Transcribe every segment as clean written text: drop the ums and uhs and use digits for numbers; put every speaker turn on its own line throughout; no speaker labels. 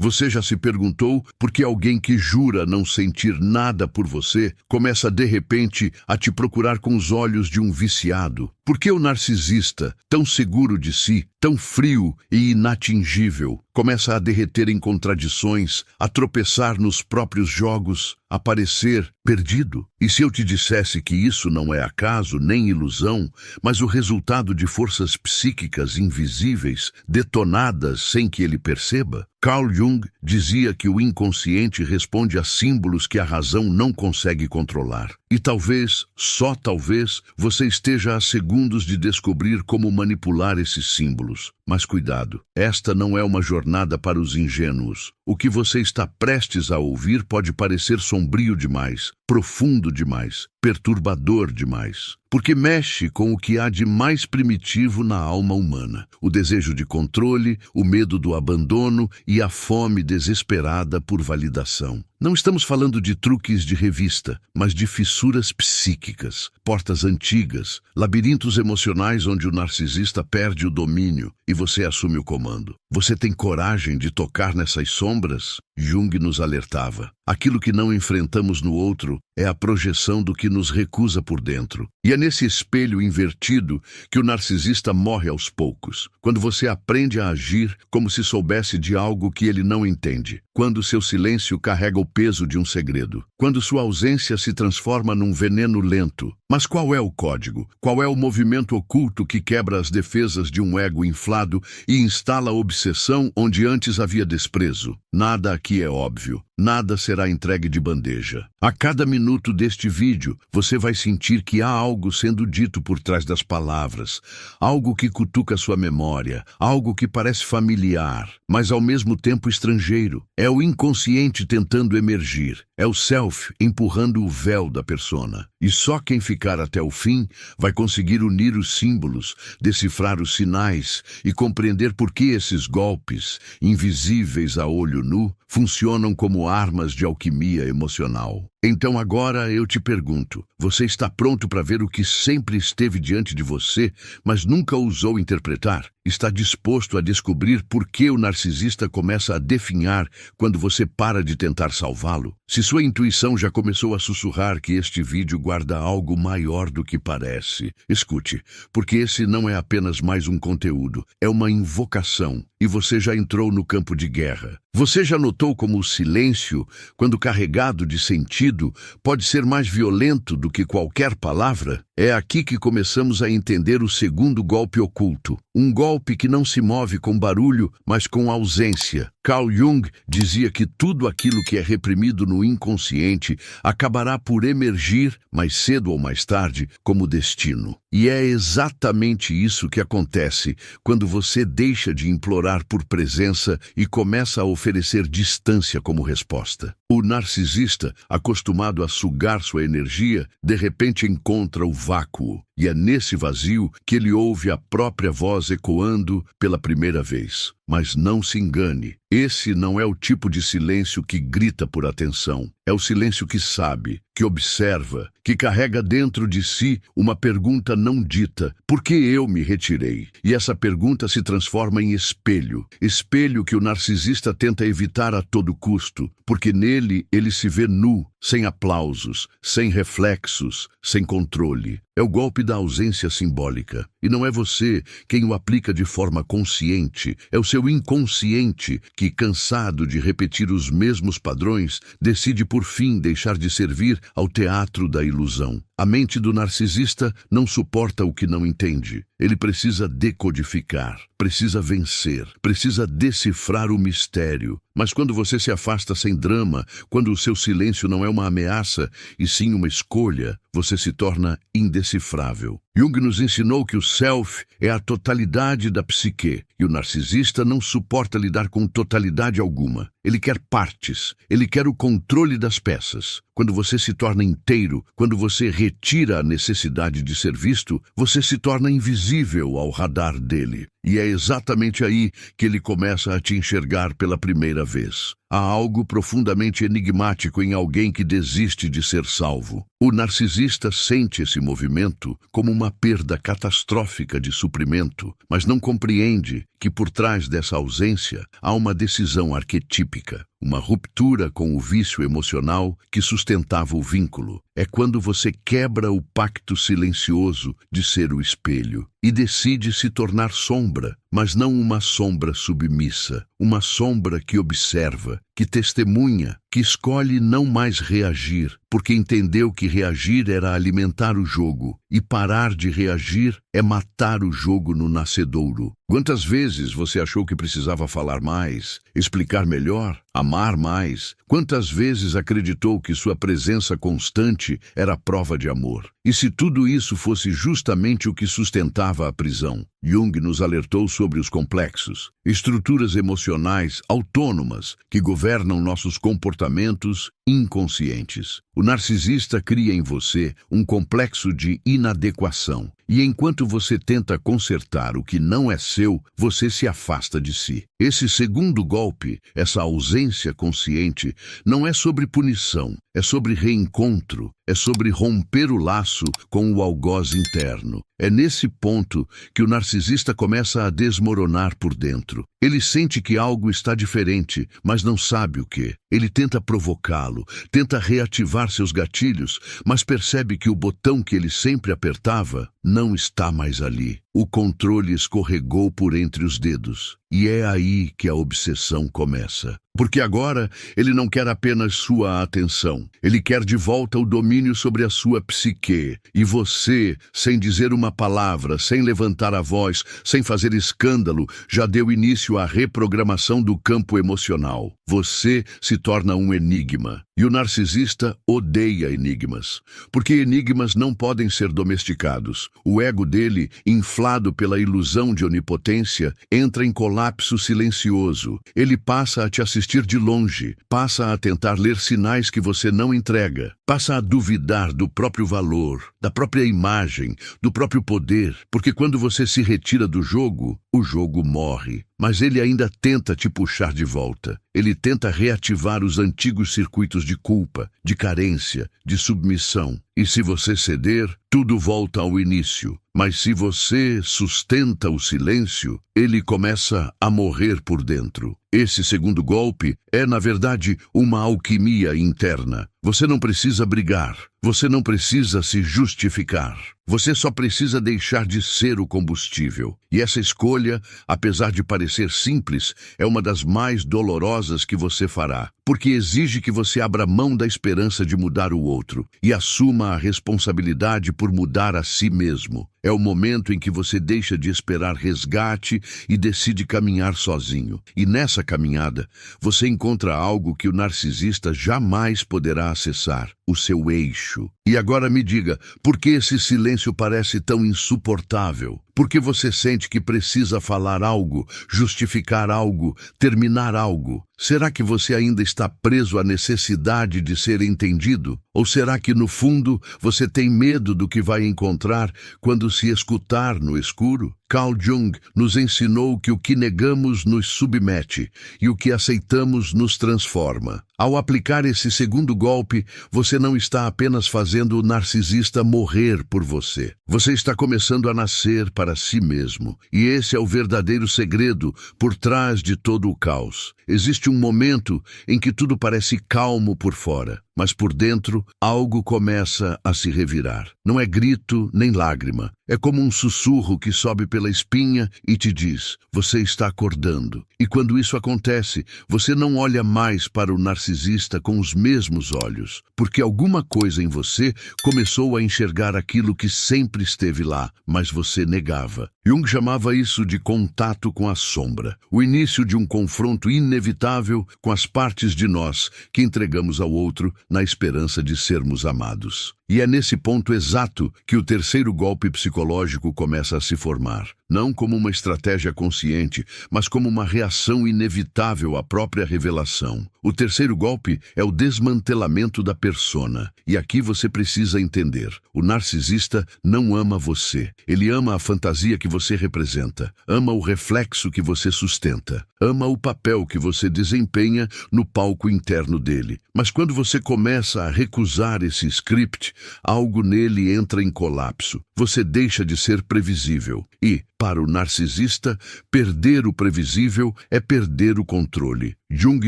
Você já se perguntou por que alguém que jura não sentir nada por você começa de repente a te procurar com os olhos de um viciado? Por que o narcisista, tão seguro de si, tão frio e inatingível, começa a derreter em contradições, a tropeçar nos próprios jogos, a parecer perdido? E se eu te dissesse que isso não é acaso nem ilusão, mas o resultado de forças psíquicas invisíveis, detonadas sem que ele perceba? Carl Jung dizia que o inconsciente responde a símbolos que a razão não consegue controlar. E talvez, só talvez, você esteja a segundos de descobrir como manipular esses símbolos. Mas cuidado, esta não é uma jornada para os ingênuos. O que você está prestes a ouvir pode parecer sombrio demais, profundo demais, perturbador demais, porque mexe com o que há de mais primitivo na alma humana: o desejo de controle, o medo do abandono e a fome desesperada por validação. Não estamos falando de truques de revista, mas de fissuras psíquicas, portas antigas, labirintos emocionais onde o narcisista perde o domínio e você assume o comando. Você tem coragem de tocar nessas sombras? Jung nos alertava. Aquilo que não enfrentamos no outro é a projeção do que nos recusa por dentro. E é nesse espelho invertido que o narcisista morre aos poucos. Quando você aprende a agir como se soubesse de algo que ele não entende. Quando seu silêncio carrega o peso de um segredo. Quando sua ausência se transforma num veneno lento. Mas qual é o código? Qual é o movimento oculto que quebra as defesas de um ego inflado e instala obsessão onde antes havia desprezo? Nada aqui é óbvio. Nada será entregue de bandeja. A cada minuto deste vídeo, você vai sentir que há algo sendo dito por trás das palavras, algo que cutuca sua memória, algo que parece familiar, mas ao mesmo tempo estrangeiro. É o inconsciente tentando emergir, é o self empurrando o véu da persona. E só quem ficar até o fim vai conseguir unir os símbolos, decifrar os sinais e compreender por que esses golpes, invisíveis a olho nu, funcionam como armas de alquimia emocional. Então agora eu te pergunto, você está pronto para ver o que sempre esteve diante de você, mas nunca ousou interpretar? Está disposto a descobrir por que o narcisista começa a definhar quando você para de tentar salvá-lo? Se sua intuição já começou a sussurrar que este vídeo guarda algo maior do que parece, escute, porque esse não é apenas mais um conteúdo, é uma invocação, e você já entrou no campo de guerra. Você já notou como o silêncio, quando carregado de sentido, pode ser mais violento do que qualquer palavra? É aqui que começamos a entender o segundo golpe oculto. Um golpe que não se move com barulho, mas com ausência. Carl Jung dizia que tudo aquilo que é reprimido no inconsciente acabará por emergir, mais cedo ou mais tarde, como destino. E é exatamente isso que acontece quando você deixa de implorar por presença e começa a oferecer distância como resposta. O narcisista, acostumado a sugar sua energia, de repente encontra o vácuo. E é nesse vazio que ele ouve a própria voz ecoando pela primeira vez. Mas não se engane, esse não é o tipo de silêncio que grita por atenção. É o silêncio que sabe, que observa, que carrega dentro de si uma pergunta não dita: por que eu me retirei? E essa pergunta se transforma em espelho. Espelho que o narcisista tenta evitar a todo custo, porque nele ele se vê nu, sem aplausos, sem reflexos, sem controle. É o golpe da ausência simbólica. E não é você quem o aplica de forma consciente. É o seu inconsciente que, cansado de repetir os mesmos padrões, decide por fim deixar de servir ao teatro da ilusão. A mente do narcisista não suporta o que não entende. Ele precisa decodificar, precisa vencer, precisa decifrar o mistério. Mas quando você se afasta sem drama, quando o seu silêncio não é uma ameaça, e sim uma escolha, você se torna indecifrável. Jung nos ensinou que o self é a totalidade da psique, e o narcisista não suporta lidar com totalidade alguma. Ele quer partes, ele quer o controle das peças. Quando você se torna inteiro, quando você retira a necessidade de ser visto, você se torna invisível ao radar dele. E é exatamente aí que ele começa a te enxergar pela primeira vez. Há algo profundamente enigmático em alguém que desiste de ser salvo. O narcisista sente esse movimento como uma perda catastrófica de suprimento, mas não compreende que por trás dessa ausência há uma decisão arquetípica, uma ruptura com o vício emocional que sustentava o vínculo. É quando você quebra o pacto silencioso de ser o espelho e decide se tornar sombra, mas não uma sombra submissa, uma sombra que observa, que testemunha, que escolhe não mais reagir, porque entendeu que reagir era alimentar o jogo, e parar de reagir é matar o jogo no nascedouro. Quantas vezes você achou que precisava falar mais, explicar melhor, amar mais? Quantas vezes acreditou que sua presença constante era prova de amor? E se tudo isso fosse justamente o que sustentava a prisão? Jung nos alertou sobre os complexos, estruturas emocionais autônomas que governam nossos comportamentos inconscientes. O narcisista cria em você um complexo de inadequação, e enquanto você tenta consertar o que não é seu, você se afasta de si. Esse segundo golpe, essa ausência consciente, não é sobre punição, é sobre reencontro, é sobre romper o laço com o algoz interno. É nesse ponto que o narcisista começa a desmoronar por dentro. Ele sente que algo está diferente, mas não sabe o que. Ele tenta provocá-lo, tenta reativar seus gatilhos, mas percebe que o botão que ele sempre apertava não está mais ali. O controle escorregou por entre os dedos. E é aí que a obsessão começa. Porque agora ele não quer apenas sua atenção. Ele quer de volta o domínio sobre a sua psique. E você, sem dizer uma palavra, sem levantar a voz, sem fazer escândalo, já deu início à reprogramação do campo emocional. Você se torna um enigma. E o narcisista odeia enigmas, porque enigmas não podem ser domesticados. O ego dele, inflado pela ilusão de onipotência, entra em colapso silencioso. Ele passa a te assistir de longe, passa a tentar ler sinais que você não entrega, passa a duvidar do próprio valor, da própria imagem, do próprio poder, porque quando você se retira do jogo, o jogo morre. Mas ele ainda tenta te puxar de volta. Ele tenta reativar os antigos circuitos de culpa, de carência, de submissão. E se você ceder, tudo volta ao início. Mas se você sustenta o silêncio, ele começa a morrer por dentro. Esse segundo golpe é, na verdade, uma alquimia interna. Você não precisa brigar. Você não precisa se justificar. Você só precisa deixar de ser o combustível. E essa escolha, apesar de parecer simples, é uma das mais dolorosas que você fará, porque exige que você abra mão da esperança de mudar o outro e assuma a responsabilidade por mudar a si mesmo. É o momento em que você deixa de esperar resgate e decide caminhar sozinho. E nessa caminhada, você encontra algo que o narcisista jamais poderá acessar: o seu eixo. E agora me diga, por que esse silêncio parece tão insuportável? Por que você sente que precisa falar algo, justificar algo, terminar algo? Será que você ainda está preso à necessidade de ser entendido? Ou será que, no fundo, você tem medo do que vai encontrar quando se escutar no escuro? Carl Jung nos ensinou que o que negamos nos submete e o que aceitamos nos transforma. Ao aplicar esse segundo golpe, você não está apenas fazendo o narcisista morrer por você. Você está começando a nascer para si mesmo. E esse é o verdadeiro segredo por trás de todo o caos. Existe um momento em que tudo parece calmo por fora, mas por dentro algo começa a se revirar. Não é grito nem lágrima. É como um sussurro que sobe pela espinha e te diz: você está acordando. E quando isso acontece, você não olha mais para o narcisista com os mesmos olhos, porque alguma coisa em você começou a enxergar aquilo que sempre esteve lá, mas você negava. Jung chamava isso de contato com a sombra, o início de um confronto inevitável com as partes de nós que entregamos ao outro na esperança de sermos amados. E é nesse ponto exato que o terceiro golpe psicológico começa a se formar. Não como uma estratégia consciente, mas como uma reação inevitável à própria revelação. O terceiro golpe é o desmantelamento da persona. E aqui você precisa entender. O narcisista não ama você. Ele ama a fantasia que você representa. Ama o reflexo que você sustenta. Ama o papel que você desempenha no palco interno dele. Mas quando você começa a recusar esse script, algo nele entra em colapso. Você deixa de ser previsível. E, para o narcisista, perder o previsível é perder o controle. Jung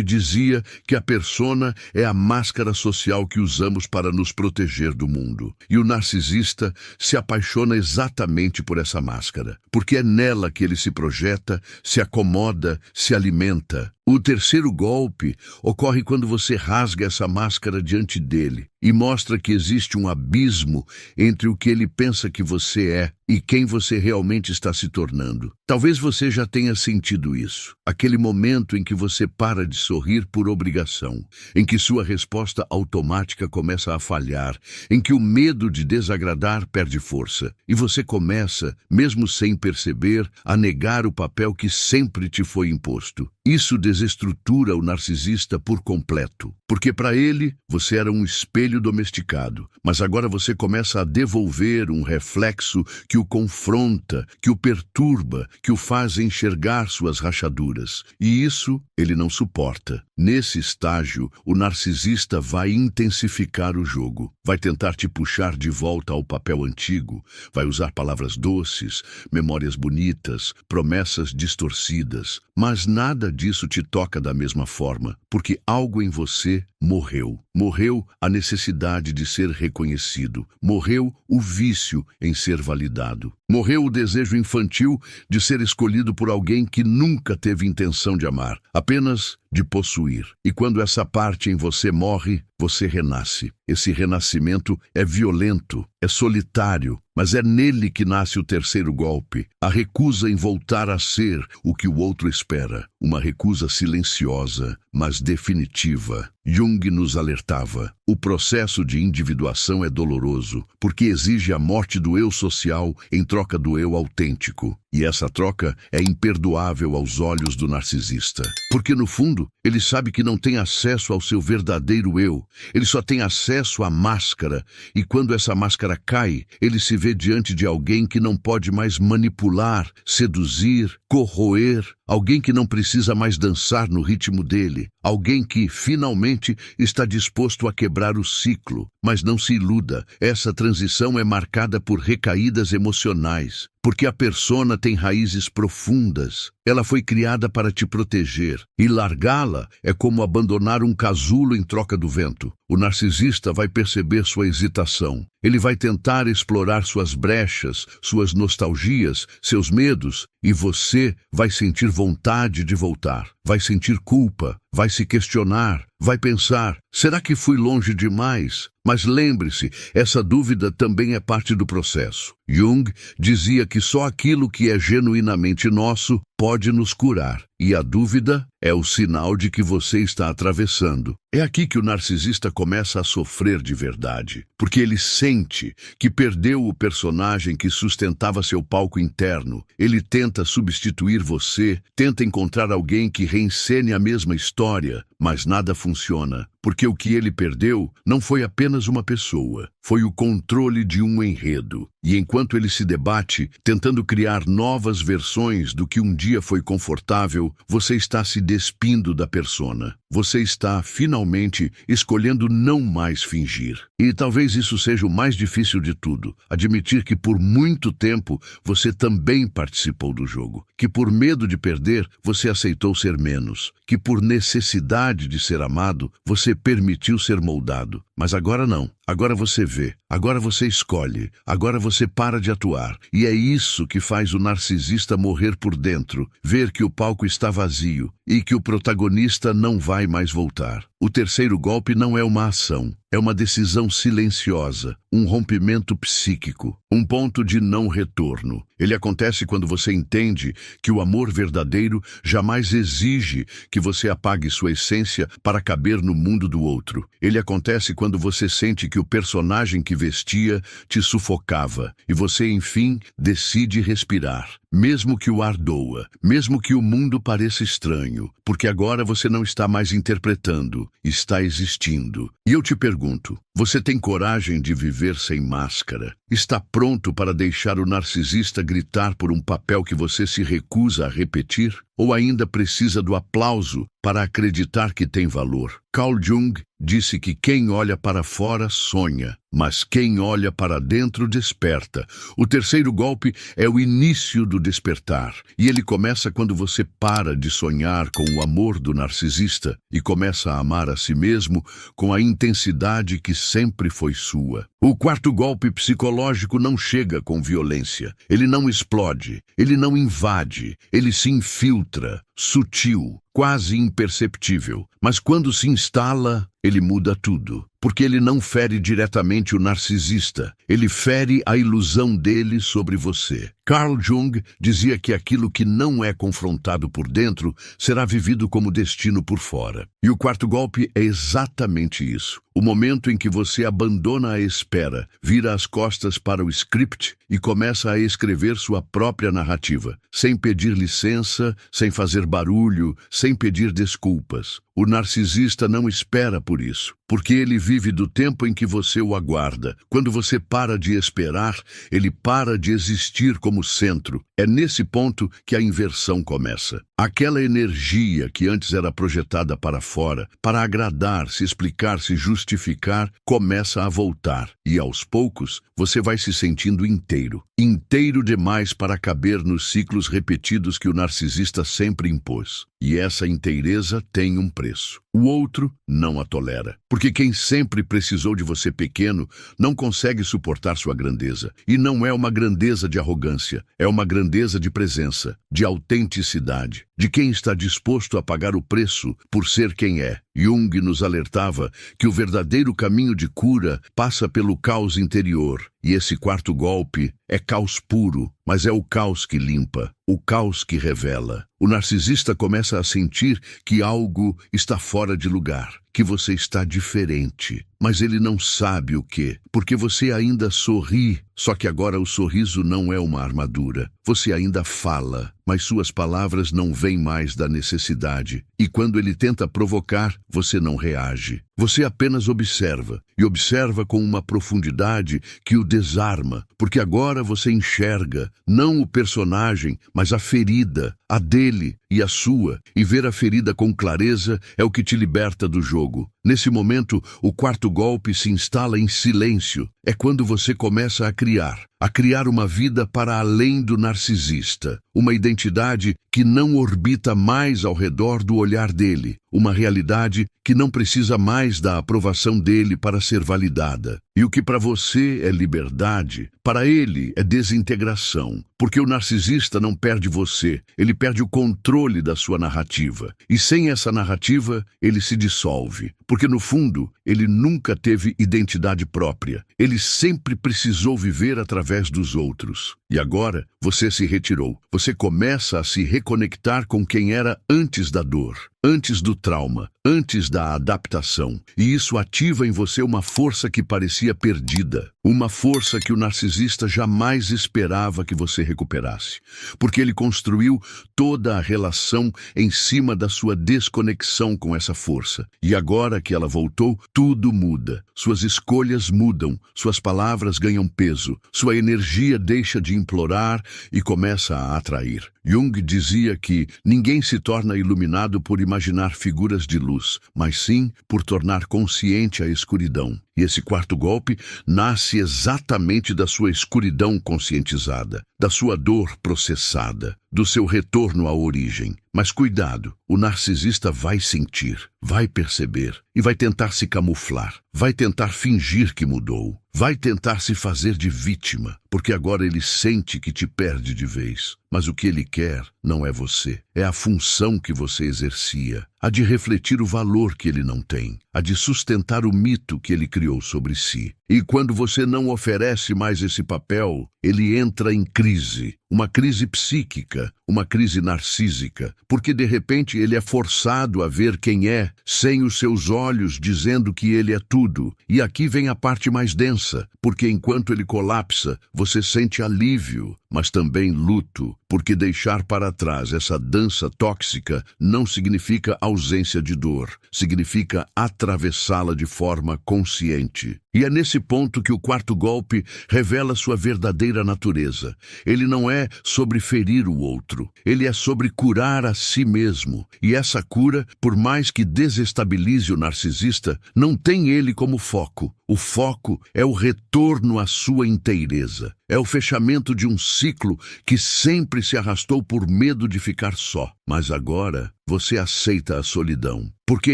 dizia que a persona é a máscara social que usamos para nos proteger do mundo. E o narcisista se apaixona exatamente por essa máscara, porque é nela que ele se projeta, se acomoda, se alimenta. O terceiro golpe ocorre quando você rasga essa máscara diante dele e mostra que existe um abismo entre o que ele pensa que você é e quem você realmente está se tornando. Talvez você já tenha sentido isso. Aquele momento em que você para de sorrir por obrigação, em que sua resposta automática começa a falhar, em que o medo de desagradar perde força, e você começa, mesmo sem perceber, a negar o papel que sempre te foi imposto. Isso desestrutura o narcisista por completo, porque para ele você era um espelho domesticado, mas agora você começa a devolver um reflexo que o confronta, que o perturba, que o faz enxergar suas rachaduras. E isso ele não suporta. Nesse estágio, o narcisista vai intensificar o jogo, vai tentar te puxar de volta ao papel antigo, vai usar palavras doces, memórias bonitas, promessas distorcidas, mas nada disso te toca da mesma forma, porque algo em você morreu. Morreu a necessidade de ser reconhecido. Morreu o vício em ser validado. Morreu o desejo infantil de ser escolhido por alguém que nunca teve intenção de amar, apenas de possuir. E quando essa parte em você morre, você renasce. Esse renascimento é violento, é solitário, mas é nele que nasce o terceiro golpe, a recusa em voltar a ser o que o outro espera. Uma recusa silenciosa, mas definitiva. Jung nos alertava. O processo de individuação é doloroso, porque exige a morte do eu social em troca do eu autêntico. E essa troca é imperdoável aos olhos do narcisista. Porque, no fundo, ele sabe que não tem acesso ao seu verdadeiro eu. Ele só tem acesso à máscara. E quando essa máscara cai, ele se vê diante de alguém que não pode mais manipular, seduzir, corroer. Alguém que não precisa mais dançar no ritmo dele. Alguém que, finalmente, está disposto a quebrar o ciclo. Mas não se iluda, essa transição é marcada por recaídas emocionais. Porque a persona tem raízes profundas. Ela foi criada para te proteger. E largá-la é como abandonar um casulo em troca do vento. O narcisista vai perceber sua hesitação. Ele vai tentar explorar suas brechas, suas nostalgias, seus medos, e você vai sentir vontade de voltar. Vai sentir culpa, vai se questionar, vai pensar, será que fui longe demais? Mas lembre-se, essa dúvida também é parte do processo. Jung dizia que só aquilo que é genuinamente nosso pode nos curar. E a dúvida é o sinal de que você está atravessando. É aqui que o narcisista começa a sofrer de verdade, porque ele sente que perdeu o personagem que sustentava seu palco interno. Ele tenta substituir você, tenta encontrar alguém que reencene a mesma história, mas nada funciona, porque o que ele perdeu não foi apenas uma pessoa, foi o controle de um enredo. E enquanto ele se debate, tentando criar novas versões do que um dia foi confortável, você está se despindo da persona. Você está, finalmente, escolhendo não mais fingir. E talvez isso seja o mais difícil de tudo. Admitir que por muito tempo você também participou do jogo. Que por medo de perder, você aceitou ser menos. Que por necessidade de ser amado, você permitiu ser moldado. Mas agora não. Agora você vê. Agora você escolhe. Agora você para de atuar. E é isso que faz o narcisista morrer por dentro. Ver que o palco está vazio e que o protagonista não vai mais voltar. O terceiro golpe não é uma ação. É uma decisão silenciosa, um rompimento psíquico, um ponto de não retorno. Ele acontece quando você entende que o amor verdadeiro jamais exige que você apague sua essência para caber no mundo do outro. Ele acontece quando você sente que o personagem que vestia te sufocava e você, enfim, decide respirar. Mesmo que o ar doa, mesmo que o mundo pareça estranho, porque agora você não está mais interpretando, está existindo. E eu te pergunto, você tem coragem de viver sem máscara? Está pronto para deixar o narcisista gritar por um papel que você se recusa a repetir? Ou ainda precisa do aplauso para acreditar que tem valor? Carl Jung disse que quem olha para fora sonha, mas quem olha para dentro desperta. O terceiro golpe é o início do despertar, e ele começa quando você para de sonhar com o amor do narcisista e começa a amar a si mesmo com a intensidade que sempre foi sua. O quarto golpe psicológico não chega com violência, ele não explode, ele não invade, ele se infiltra, sutil, quase imperceptível, mas quando se instala, ele muda tudo. Porque ele não fere diretamente o narcisista, ele fere a ilusão dele sobre você. Carl Jung dizia que aquilo que não é confrontado por dentro será vivido como destino por fora. E o quarto golpe é exatamente isso. O momento em que você abandona a espera, vira as costas para o script e começa a escrever sua própria narrativa, sem pedir licença, sem fazer barulho, sem pedir desculpas. O narcisista não espera por isso, porque ele vive do tempo em que você o aguarda. Quando você para de esperar, ele para de existir como centro. É nesse ponto que a inversão começa. Aquela energia que antes era projetada para fora, para agradar, se explicar, se justificar, começa a voltar. E aos poucos, você vai se sentindo inteiro. Inteiro demais para caber nos ciclos repetidos que o narcisista sempre impôs. E essa inteireza tem um preço. O outro não a tolera. Porque quem sempre precisou de você pequeno não consegue suportar sua grandeza. E não é uma grandeza de arrogância, é uma grandeza de presença, de autenticidade, de quem está disposto a pagar o preço por ser quem é. Jung nos alertava que o verdadeiro caminho de cura passa pelo caos interior. E esse quarto golpe é caos puro, mas é o caos que limpa, o caos que revela. O narcisista começa a sentir que algo está fora de lugar, que você está diferente. Mas ele não sabe o quê, porque você ainda sorri, só que agora o sorriso não é uma armadura. Você ainda fala, mas suas palavras não vêm mais da necessidade. E quando ele tenta provocar, você não reage. Você apenas observa, e observa com uma profundidade que o desarma, porque agora você enxerga, não o personagem, mas a ferida, a dele e a sua, e ver a ferida com clareza é o que te liberta do jogo. Nesse momento, o quarto golpe se instala em silêncio. É quando você começa a criar uma vida para além do narcisista, uma identidade que não orbita mais ao redor do olhar dele, uma realidade que não precisa mais da aprovação dele para ser validada. E o que para você é liberdade, para ele é desintegração, porque o narcisista não perde você, ele perde o controle da sua narrativa. E sem essa narrativa, ele se dissolve, porque no fundo, ele nunca teve identidade própria. Ele sempre precisou viver através dos outros. E agora, você se retirou. Você começa a se reconectar com quem era antes da dor, antes do trauma, antes da adaptação. E isso ativa em você uma força que parecia perdida. Uma força que o narcisista jamais esperava que você recuperasse. Porque ele construiu toda a relação em cima da sua desconexão com essa força. E agora que ela voltou, tudo muda. Suas escolhas mudam, suas palavras ganham peso, sua energia deixa de implorar e começa a atrair. Jung dizia que ninguém se torna iluminado por imaginar figuras de luz, mas sim por tornar consciente a escuridão. E esse quarto golpe nasce exatamente da sua escuridão conscientizada, da sua dor processada, do seu retorno à origem. Mas cuidado, o narcisista vai sentir, vai perceber e vai tentar se camuflar, vai tentar fingir que mudou, vai tentar se fazer de vítima, porque agora ele sente que te perde de vez. Mas o que ele quer não é você, é a função que você exercia, a de refletir o valor que ele não tem, a de sustentar o mito que ele criou sobre si. E quando você não oferece mais esse papel, ele entra em crise, uma crise psíquica, uma crise narcísica, porque de repente ele é forçado a ver quem é, sem os seus olhos dizendo que ele é tudo. E aqui vem a parte mais densa, porque enquanto ele colapsa, você sente alívio, mas também luto, porque deixar para trás essa dança tóxica não significa ausência de dor, significa atravessá-la de forma consciente. E é nesse ponto que o quarto golpe revela sua verdadeira natureza. Ele não é sobre ferir o outro, ele é sobre curar a si mesmo. E essa cura, por mais que desestabilize o narcisista, não tem ele como foco. O foco é o retorno à sua inteireza. É o fechamento de um ciclo que sempre se arrastou por medo de ficar só. Mas agora você aceita a solidão, porque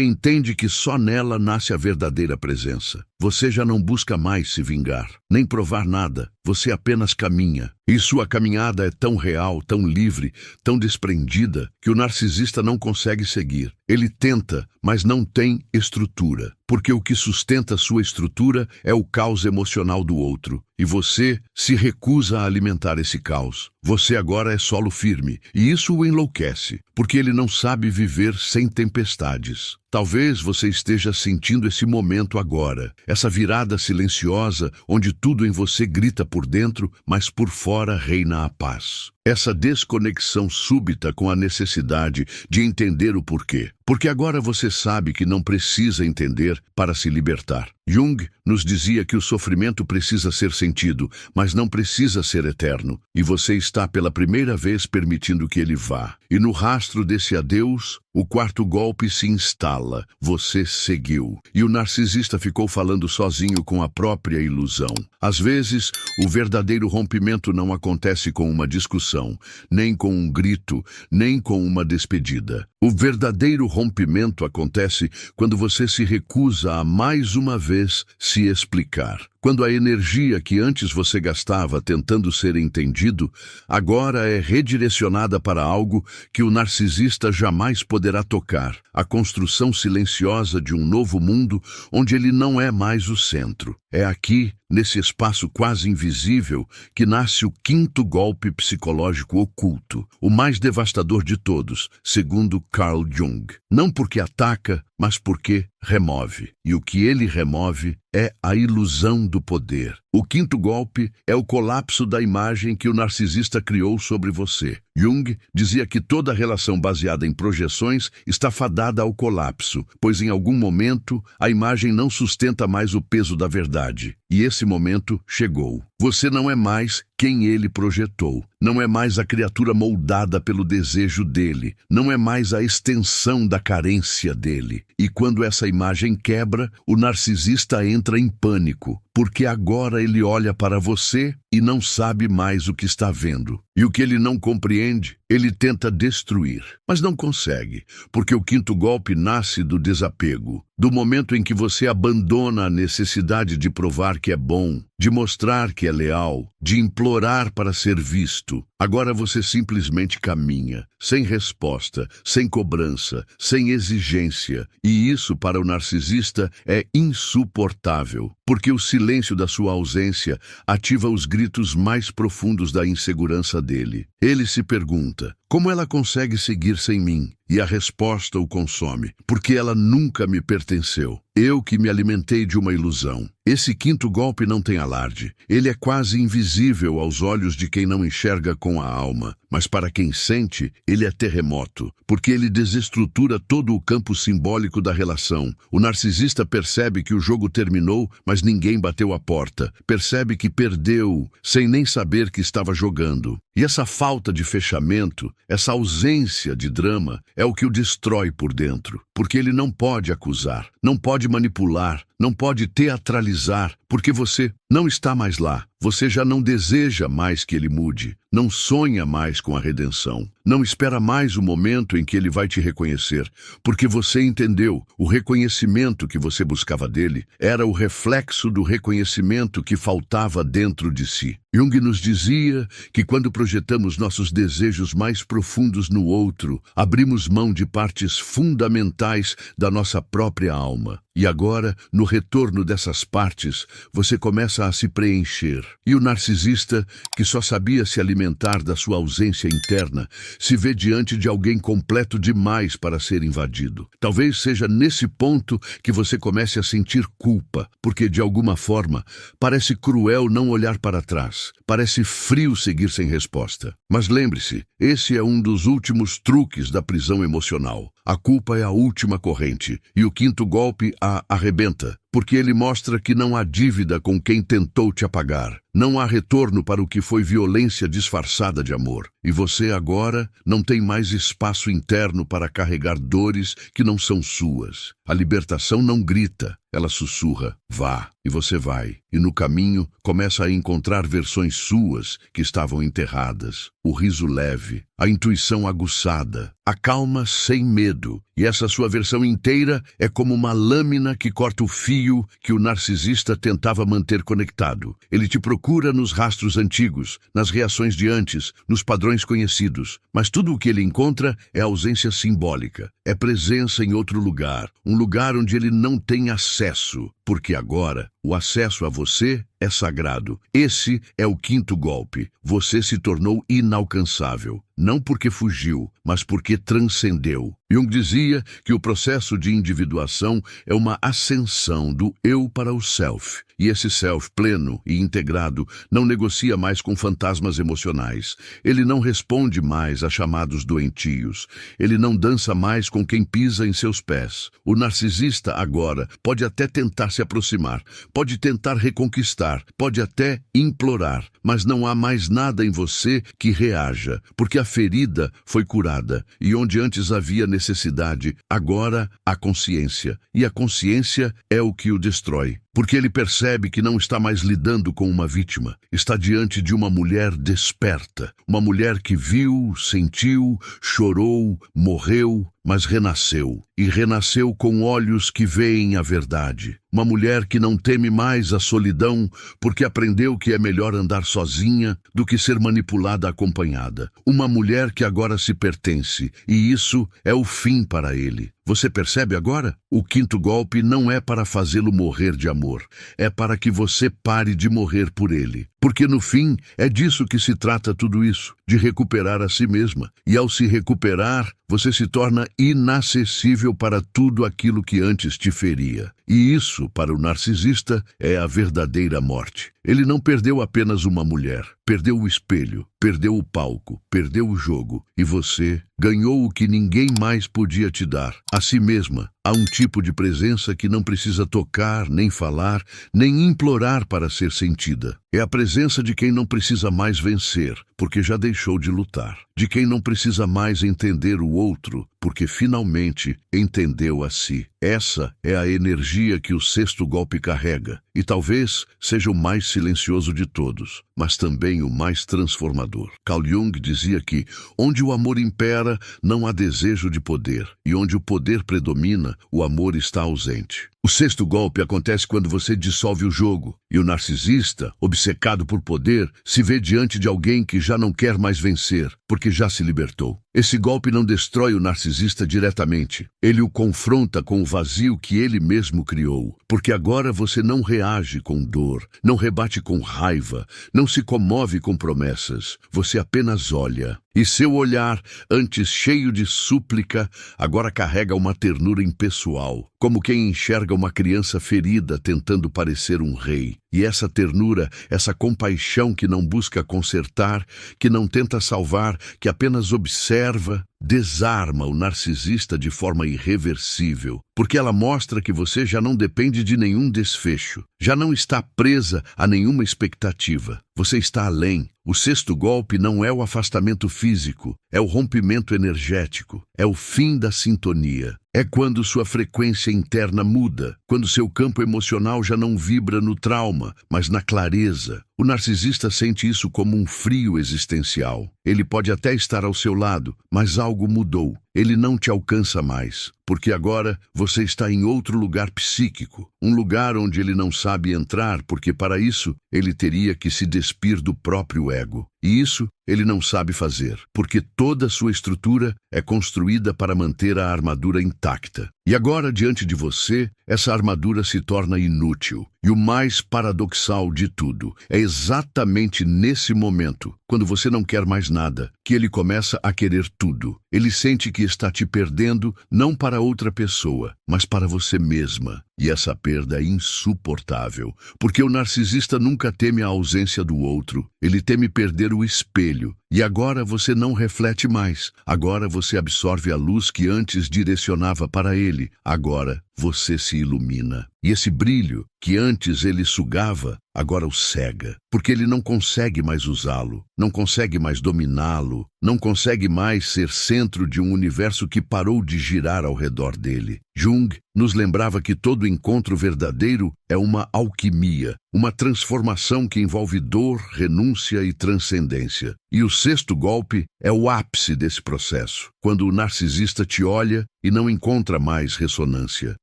entende que só nela nasce a verdadeira presença. Você já não busca mais se vingar, nem provar nada. Você apenas caminha. E sua caminhada é tão real, tão livre, tão desprendida, que o narcisista não consegue seguir. Ele tenta, mas não tem estrutura, porque o que sustenta sua estrutura é o caos emocional do outro. E você se recusa a alimentar esse caos. Você agora é solo firme, e isso o enlouquece, porque ele não sabe viver sem tempestades. Talvez você esteja sentindo esse momento agora, essa virada silenciosa onde tudo em você grita por dentro, mas por fora reina a paz. Essa desconexão súbita com a necessidade de entender o porquê. Porque agora você sabe que não precisa entender para se libertar. Jung nos dizia que o sofrimento precisa ser sentido, mas não precisa ser eterno. E você está pela primeira vez permitindo que ele vá. E no rastro desse adeus, o quarto golpe se instala. Você seguiu. E o narcisista ficou falando sozinho com a própria ilusão. Às vezes, o verdadeiro rompimento não acontece com uma discussão, nem com um grito, nem com uma despedida. O verdadeiro rompimento acontece quando você se recusa a mais uma vez se explicar. Quando a energia que antes você gastava tentando ser entendido, agora é redirecionada para algo que o narcisista jamais poderá tocar, a construção silenciosa de um novo mundo onde ele não é mais o centro. É aqui, nesse espaço quase invisível, que nasce o quinto golpe psicológico oculto, o mais devastador de todos, segundo Carl Jung. Não porque ataca, mas porque remove. E o que ele remove é a ilusão do poder. O quinto golpe é o colapso da imagem que o narcisista criou sobre você. Jung dizia que toda relação baseada em projeções está fadada ao colapso, pois em algum momento a imagem não sustenta mais o peso da verdade. E esse momento chegou. Você não é mais quem ele projetou. Não é mais a criatura moldada pelo desejo dele. Não é mais a extensão da carência dele. E quando essa imagem quebra, o narcisista entra em pânico, porque agora ele olha para você e não sabe mais o que está vendo. E o que ele não compreende, ele tenta destruir, mas não consegue, porque o quinto golpe nasce do desapego, do momento em que você abandona a necessidade de provar que é bom, de mostrar que é leal, de implorar para ser visto. Agora você simplesmente caminha, sem resposta, sem cobrança, sem exigência. E isso, para o narcisista, é insuportável, porque o silêncio da sua ausência ativa os gritos mais profundos da insegurança dele. Ele se pergunta: como ela consegue seguir sem mim? E a resposta o consome, porque ela nunca me pertenceu. Eu que me alimentei de uma ilusão. Esse quinto golpe não tem alarde. Ele é quase invisível aos olhos de quem não enxerga com a alma. Mas para quem sente, ele é terremoto, porque ele desestrutura todo o campo simbólico da relação. O narcisista percebe que o jogo terminou, mas ninguém bateu a porta. Percebe que perdeu, sem nem saber que estava jogando. E essa falta de fechamento, essa ausência de drama, é o que o destrói por dentro, porque ele não pode acusar, não pode manipular, não pode teatralizar, porque você não está mais lá. Você já não deseja mais que ele mude, não sonha mais com a redenção, não espera mais o momento em que ele vai te reconhecer, porque você entendeu, o reconhecimento que você buscava dele era o reflexo do reconhecimento que faltava dentro de si. Jung nos dizia que quando projetamos nossos desejos mais profundos no outro, abrimos mão de partes fundamentais da nossa própria alma. E agora, no retorno dessas partes, você começa a se preencher. E o narcisista, que só sabia se alimentar da sua ausência interna, se vê diante de alguém completo demais para ser invadido. Talvez seja nesse ponto que você comece a sentir culpa, porque de alguma forma parece cruel não olhar para trás, parece frio seguir sem resposta. Mas lembre-se, esse é um dos últimos truques da prisão emocional. A culpa é a última corrente, e o quinto golpe a arrebenta, porque ele mostra que não há dívida com quem tentou te apagar. Não há retorno para o que foi violência disfarçada de amor. E você agora não tem mais espaço interno para carregar dores que não são suas. A libertação não grita, ela sussurra, vá, e você vai. E no caminho começa a encontrar versões suas que estavam enterradas. O riso leve, a intuição aguçada, a calma sem medo. E essa sua versão inteira é como uma lâmina que corta o fio que o narcisista tentava manter conectado. Ele te procura nos rastros antigos, nas reações de antes, nos padrões conhecidos. Mas tudo o que ele encontra é ausência simbólica. É presença em outro lugar, um lugar onde ele não tem acesso. Porque agora, o acesso a você é sagrado. Esse é o quinto golpe. Você se tornou inalcançável. Não porque fugiu, mas porque transcendeu. Jung dizia que o processo de individuação é uma ascensão do eu para o self. E esse self pleno e integrado não negocia mais com fantasmas emocionais. Ele não responde mais a chamados doentios. Ele não dança mais com quem pisa em seus pés. O narcisista agora pode até tentar se aproximar, pode tentar reconquistar, pode até implorar, mas não há mais nada em você que reaja, porque a ferida foi curada, e onde antes havia necessidade, agora há consciência, e a consciência é o que o destrói. Porque ele percebe que não está mais lidando com uma vítima, está diante de uma mulher desperta, uma mulher que viu, sentiu, chorou, morreu, mas renasceu, e renasceu com olhos que veem a verdade. Uma mulher que não teme mais a solidão, porque aprendeu que é melhor andar sozinha do que ser manipulada acompanhada. Uma mulher que agora se pertence, e isso é o fim para ele. Você percebe agora? O quinto golpe não é para fazê-lo morrer de amor, é para que você pare de morrer por ele. Porque no fim é disso que se trata tudo isso, de recuperar a si mesma. E ao se recuperar, você se torna inacessível para tudo aquilo que antes te feria. E isso, para o narcisista, é a verdadeira morte. Ele não perdeu apenas uma mulher, perdeu o espelho, perdeu o palco, perdeu o jogo. E você ganhou o que ninguém mais podia te dar, a si mesma. Há um tipo de presença que não precisa tocar, nem falar, nem implorar para ser sentida. É a presença de quem não precisa mais vencer, porque já deixou de lutar. De quem não precisa mais entender o outro, porque finalmente entendeu a si. Essa é a energia que o sexto golpe carrega, e talvez seja o mais silencioso de todos, mas também o mais transformador. Carl Jung dizia que, onde o amor impera, não há desejo de poder, e onde o poder predomina, o amor está ausente. O sexto golpe acontece quando você dissolve o jogo, e o narcisista, obcecado por poder, se vê diante de alguém que já não quer mais vencer, porque já se libertou. Esse golpe não destrói o narcisista diretamente. Ele o confronta com o vazio que ele mesmo criou, porque agora você não reage com dor, não rebate com raiva, não se comove com promessas. Você apenas olha. E seu olhar, antes cheio de súplica, agora carrega uma ternura impessoal, como quem enxerga uma criança ferida tentando parecer um rei. E essa ternura, essa compaixão que não busca consertar, que não tenta salvar, que apenas observa, desarma o narcisista de forma irreversível, porque ela mostra que você já não depende de nenhum desfecho, já não está presa a nenhuma expectativa. Você está além. O sexto golpe não é o afastamento físico, é o rompimento energético, é o fim da sintonia. É quando sua frequência interna muda, quando seu campo emocional já não vibra no trauma, mas na clareza. O narcisista sente isso como um frio existencial. Ele pode até estar ao seu lado, mas algo mudou. Ele não te alcança mais, porque agora você está em outro lugar psíquico, um lugar onde ele não sabe entrar, porque para isso ele teria que se despir do próprio ego. E isso ele não sabe fazer, porque toda sua estrutura é construída para manter a armadura intacta. E agora, diante de você, essa armadura se torna inútil. E o mais paradoxal de tudo, é exatamente nesse momento, quando você não quer mais nada, que ele começa a querer tudo. Ele sente que está te perdendo, não para outra pessoa, mas para você mesma. E essa perda é insuportável, porque o narcisista nunca teme a ausência do outro. Ele teme perder o espelho. E agora você não reflete mais. Agora você absorve a luz que antes direcionava para ele. Agora você se ilumina. E esse brilho que antes ele sugava, agora o cega. Porque ele não consegue mais usá-lo, não consegue mais dominá-lo, não consegue mais ser centro de um universo que parou de girar ao redor dele. Jung nos lembrava que todo encontro verdadeiro é uma alquimia, uma transformação que envolve dor, renúncia e transcendência. E o sexto golpe é o ápice desse processo, quando o narcisista te olha e não encontra mais ressonância.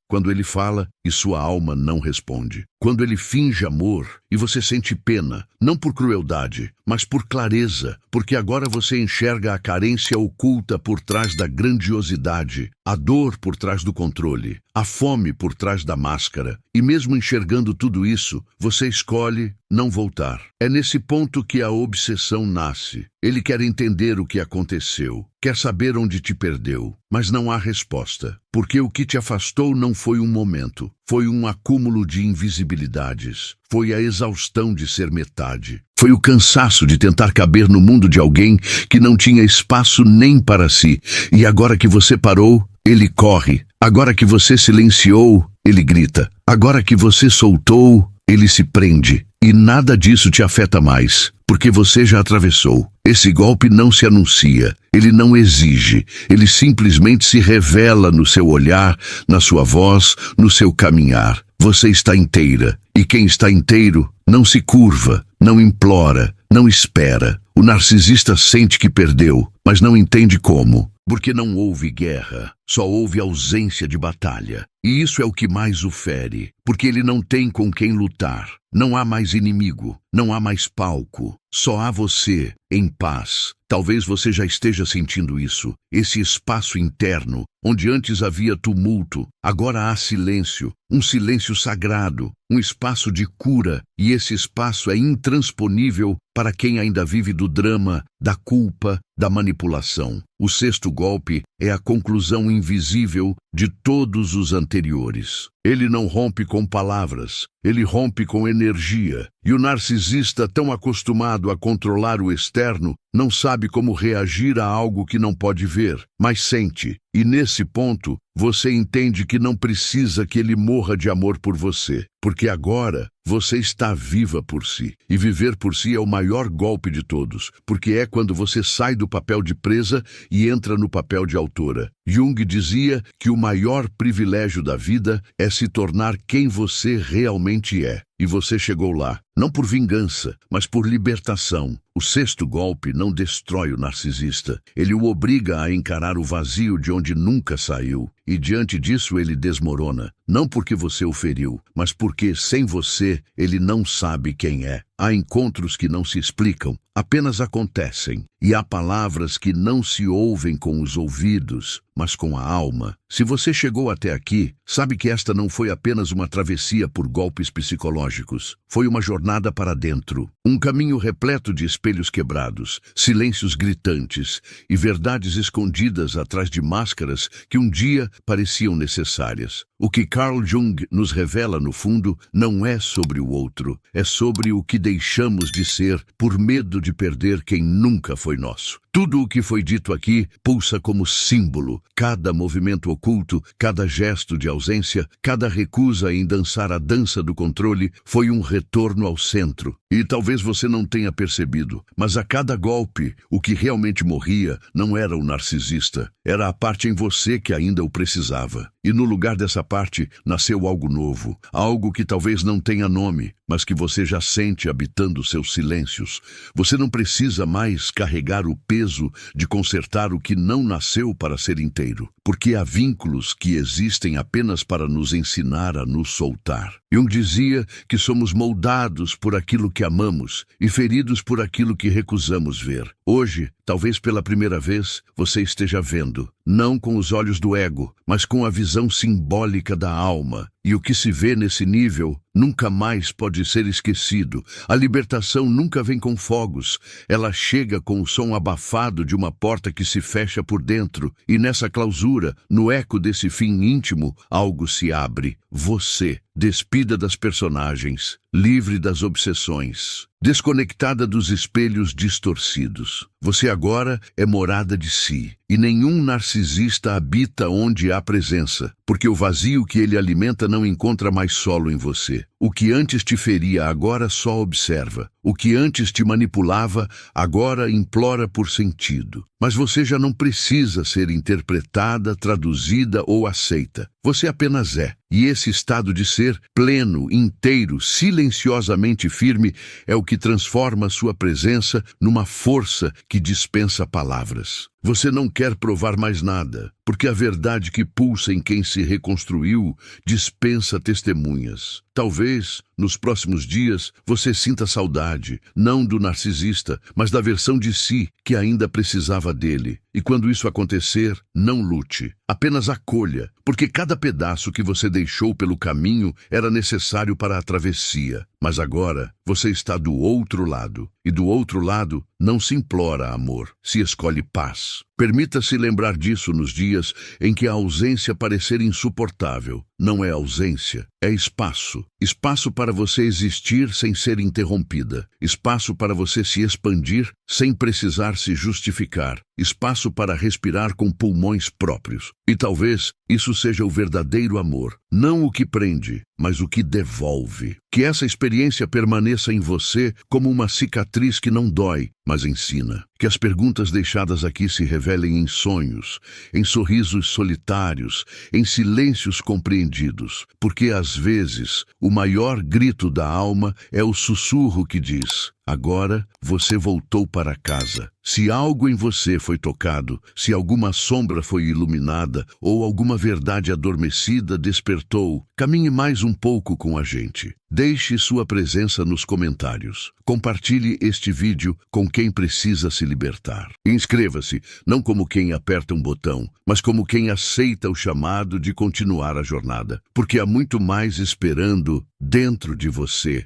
Quando ele fala e sua alma não responde. Quando ele finge amor e você sente pena, não por crueldade, mas por clareza, porque agora você enxerga a carência oculta por trás da grandiosidade, a dor por trás do controle, a fome por trás da máscara. E mesmo enxergando tudo isso, você escolhe não voltar. É nesse ponto que a obsessão nasce. Ele quer entender o que aconteceu, quer saber onde te perdeu, mas não há resposta. Porque o que te afastou não foi um momento, foi um acúmulo de invisibilidades, foi a exaustão de ser metade, foi o cansaço de tentar caber no mundo de alguém que não tinha espaço nem para si. E agora que você parou, ele corre. Agora que você silenciou, ele grita. Agora que você soltou, ele se prende. E nada disso te afeta mais, porque você já atravessou. Esse golpe não se anuncia, ele não exige, ele simplesmente se revela no seu olhar, na sua voz, no seu caminhar. Você está inteira, e quem está inteiro não se curva, não implora, não espera. O narcisista sente que perdeu, mas não entende como. Porque não houve guerra, só houve ausência de batalha. E isso é o que mais o fere, porque ele não tem com quem lutar. Não há mais inimigo, não há mais palco, só há você, em paz. Talvez você já esteja sentindo isso, esse espaço interno, onde antes havia tumulto, agora há silêncio, um silêncio sagrado, um espaço de cura, e esse espaço é intransponível para quem ainda vive do drama, da culpa, da manipulação. O sexto golpe é a conclusão invisível de todos os anteriores. Ele não rompe com palavras, ele rompe com energia. E o narcisista, tão acostumado a controlar o externo, não sabe como reagir a algo que não pode ver, mas sente. E nesse ponto, você entende que não precisa que ele morra de amor por você, porque agora você está viva por si. E viver por si é o maior golpe de todos, porque é quando você sai do papel de presa e entra no papel de autora. Jung dizia que o maior privilégio da vida é se tornar quem você realmente é. E você chegou lá, não por vingança, mas por libertação. O sexto golpe não destrói o narcisista. Ele o obriga a encarar o vazio de onde nunca saiu. E diante disso ele desmorona. Não porque você o feriu, mas porque, sem você, ele não sabe quem é. Há encontros que não se explicam, apenas acontecem. E há palavras que não se ouvem com os ouvidos, mas com a alma. Se você chegou até aqui, sabe que esta não foi apenas uma travessia por golpes psicológicos. Foi uma jornada para dentro. Um caminho repleto de espelhos quebrados, silêncios gritantes e verdades escondidas atrás de máscaras que um dia pareciam necessárias. O que Carl Jung nos revela, no fundo, não é sobre o outro, é sobre o que deixamos de ser por medo de perder quem nunca foi nosso. Tudo o que foi dito aqui pulsa como símbolo. Cada movimento oculto, cada gesto de ausência, cada recusa em dançar a dança do controle foi um retorno ao centro. E talvez você não tenha percebido, mas a cada golpe, o que realmente morria não era o narcisista, era a parte em você que ainda o precisava. E no lugar dessa parte, nasceu algo novo, algo que talvez não tenha nome, mas que você já sente habitando seus silêncios. Você não precisa mais carregar o peso de consertar o que não nasceu para ser inteiro, porque há vínculos que existem apenas para nos ensinar a nos soltar. Jung dizia que somos moldados por aquilo que amamos e feridos por aquilo que recusamos ver. Hoje, talvez pela primeira vez, você esteja vendo, não com os olhos do ego, mas com a visão simbólica da alma. E o que se vê nesse nível nunca mais pode ser esquecido. A libertação nunca vem com fogos. Ela chega com o som abafado de uma porta que se fecha por dentro. E nessa clausura, no eco desse fim íntimo, algo se abre. Você, despida das personagens, livre das obsessões, desconectada dos espelhos distorcidos. Você agora é morada de si. E nenhum narcisista habita onde há presença, porque o vazio que ele alimenta não encontra mais solo em você. O que antes te feria agora só observa. O que antes te manipulava agora implora por sentido. Mas você já não precisa ser interpretada, traduzida ou aceita. Você apenas é. E esse estado de ser, pleno, inteiro, silenciosamente firme, é o que transforma sua presença numa força que dispensa palavras. Você não quer provar mais nada, porque a verdade que pulsa em quem se reconstruiu dispensa testemunhas. Talvez, nos próximos dias, você sinta saudade, não do narcisista, mas da versão de si que ainda precisava dele. E quando isso acontecer, não lute, apenas acolha, porque cada pedaço que você deixou pelo caminho era necessário para a travessia. Mas agora, você está do outro lado. E do outro lado, não se implora amor, se escolhe paz. Permita-se lembrar disso nos dias em que a ausência parecer insuportável. Não é ausência, é espaço. Espaço para você existir sem ser interrompida. Espaço para você se expandir sem precisar se justificar. Espaço para respirar com pulmões próprios. E talvez isso seja o verdadeiro amor. Não o que prende, mas o que devolve. Que essa experiência permaneça em você como uma cicatriz que não dói, mas ensina. Que as perguntas deixadas aqui se revelem em sonhos, em sorrisos solitários, em silêncios compreendidos. Porque, às vezes, o maior grito da alma é o sussurro que diz: agora você voltou para casa. Se algo em você foi tocado, se alguma sombra foi iluminada ou alguma verdade adormecida despertou, caminhe mais um pouco com a gente. Deixe sua presença nos comentários. Compartilhe este vídeo com quem precisa se libertar. Inscreva-se, não como quem aperta um botão, mas como quem aceita o chamado de continuar a jornada. Porque há muito mais esperando dentro de você.